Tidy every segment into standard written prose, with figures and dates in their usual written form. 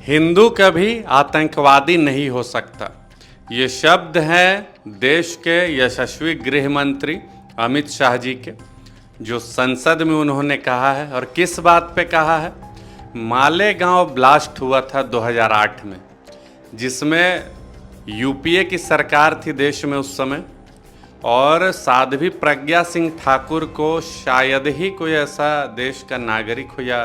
हिंदू कभी आतंकवादी नहीं हो सकता। ये शब्द हैं देश के यशस्वी गृह मंत्री अमित शाह जी के, जो संसद में उन्होंने कहा है। और किस बात पे कहा है? मालेगांव ब्लास्ट हुआ था 2008 में, जिसमें यूपीए की सरकार थी देश में उस समय, और साध्वी प्रज्ञा सिंह ठाकुर को शायद ही कोई ऐसा देश का नागरिक हो या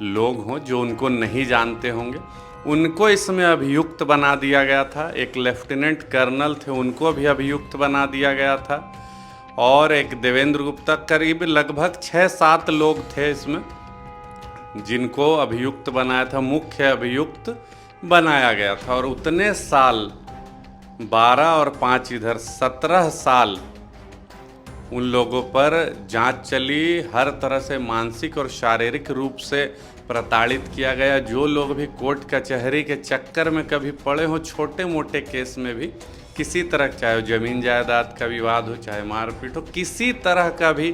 लोग हों जो उनको नहीं जानते होंगे, उनको इसमें अभियुक्त बना दिया गया था। एक लेफ्टिनेंट कर्नल थे, उनको भी अभियुक्त बना दिया गया था, और एक देवेंद्र गुप्ता, करीब लगभग 6-7 लोग थे इसमें जिनको अभियुक्त बनाया था, मुख्य अभियुक्त बनाया गया था। और उतने साल 12 और 5 इधर 17 साल उन लोगों पर जांच चली, हर तरह से मानसिक और शारीरिक रूप से प्रताड़ित किया गया। जो लोग भी कोर्ट कचहरी के चक्कर में कभी पड़े हों, छोटे मोटे केस में भी किसी तरह, चाहे वो ज़मीन जायदाद का विवाद हो, चाहे मारपीट हो, किसी तरह का भी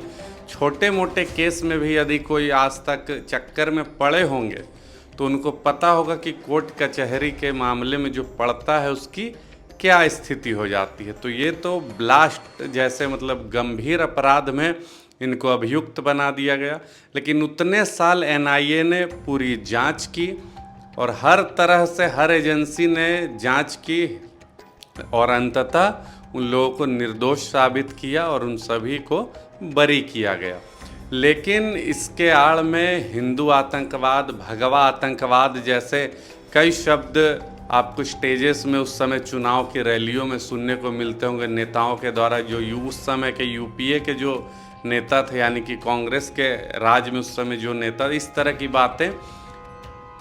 छोटे मोटे केस में भी यदि कोई आज तक चक्कर में पड़े होंगे तो उनको पता होगा कि कोर्ट कचहरी के मामले में जो पड़ता है उसकी क्या स्थिति हो जाती है। तो ये तो ब्लास्ट जैसे मतलब गंभीर अपराध में इनको अभियुक्त बना दिया गया। लेकिन उतने साल एनआईए ने पूरी जांच की और हर तरह से हर एजेंसी ने जांच की, और अंततः उन लोगों को निर्दोष साबित किया और उन सभी को बरी किया गया। लेकिन इसके आड़ में हिंदू आतंकवाद, भगवा आतंकवाद जैसे कई शब्द आपको स्टेजेस में उस समय चुनाव की रैलियों में सुनने को मिलते होंगे नेताओं के द्वारा, जो उस समय के यूपीए के जो नेता थे, यानी कि कांग्रेस के राज में उस समय जो नेता, इस तरह की बातें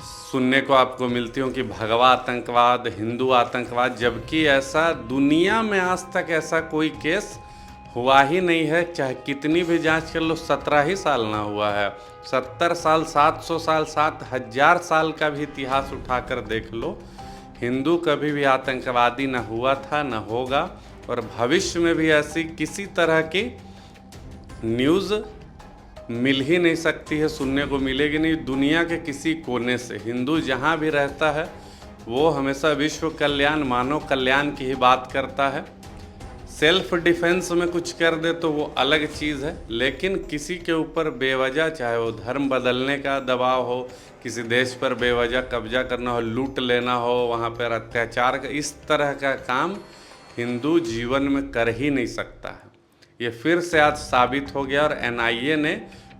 सुनने को आपको मिलती हों कि भगवा आतंकवाद, हिंदू आतंकवाद, जबकि ऐसा दुनिया में आज तक ऐसा कोई केस हुआ ही नहीं है। चाहे कितनी भी जांच कर लो, 17 ही साल ना हुआ है। 70 साल, 700 साल, 7000 साल का भी इतिहास उठाकर देख लो, हिंदू कभी भी आतंकवादी न हुआ था, न होगा, और भविष्य में भी ऐसी किसी तरह की न्यूज़ मिल ही नहीं सकती है, सुनने को मिलेगी नहीं। दुनिया के किसी कोने से हिंदू जहाँ भी रहता है वो हमेशा विश्व कल्याण, मानव कल्याण की ही बात करता है। सेल्फ डिफेंस में कुछ कर दे तो वो अलग चीज़ है, लेकिन किसी के ऊपर बेवजह, चाहे वो धर्म बदलने का दबाव हो, किसी देश पर बेवजह कब्जा करना हो, लूट लेना हो, वहाँ पर अत्याचार का, इस तरह का काम हिंदू जीवन में कर ही नहीं सकता है। ये फिर से आज साबित हो गया, और एनआईए ने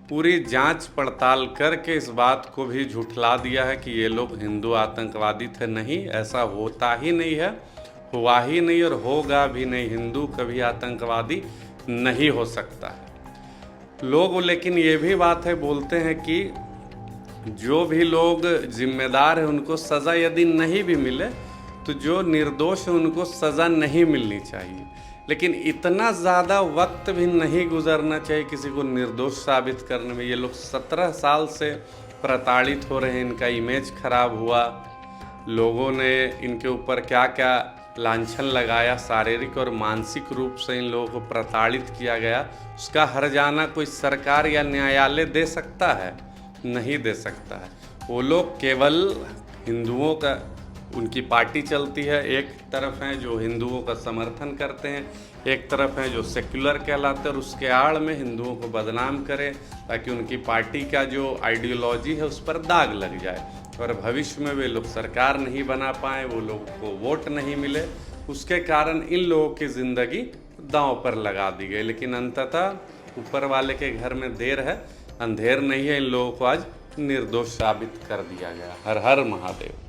पूरी जांच पड़ताल करके इस बात को भी झुठला दिया है कि ये लोग हिंदू आतंकवादी थे। नहीं, ऐसा होता ही नहीं है, हुआ ही नहीं और होगा भी नहीं। हिंदू कभी आतंकवादी नहीं हो सकता है। लोग लेकिन ये भी बात है, बोलते हैं कि जो भी लोग जिम्मेदार हैं उनको सज़ा यदि नहीं भी मिले तो जो निर्दोष है उनको सज़ा नहीं मिलनी चाहिए। लेकिन इतना ज़्यादा वक्त भी नहीं गुजरना चाहिए किसी को निर्दोष साबित करने में। ये लोग 17 साल से प्रताड़ित हो रहे हैं, इनका इमेज खराब हुआ, लोगों ने इनके ऊपर क्या क्या लांछन लगाया, शारीरिक और मानसिक रूप से इन लोगों को प्रताड़ित किया गया। उसका हर्जाना कोई सरकार या न्यायालय दे सकता है? नहीं दे सकता है। वो लोग केवल हिंदुओं का, उनकी पार्टी चलती है, एक तरफ हैं जो हिंदुओं का समर्थन करते हैं, एक तरफ हैं जो सेक्युलर कहलाते हैं, और उसके आड़ में हिंदुओं को बदनाम करें ताकि उनकी पार्टी का जो आइडियोलॉजी है उस पर दाग लग जाए, और भविष्य में वे लोग सरकार नहीं बना पाएँ, वो लोगों को वोट नहीं मिले, उसके कारण इन लोगों की ज़िंदगी दांव पर लगा दी गई। लेकिन अंततः ऊपर वाले के घर में देर है, अंधेर नहीं है, इन लोगों को आज निर्दोष साबित कर दिया गया। हर हर महादेव।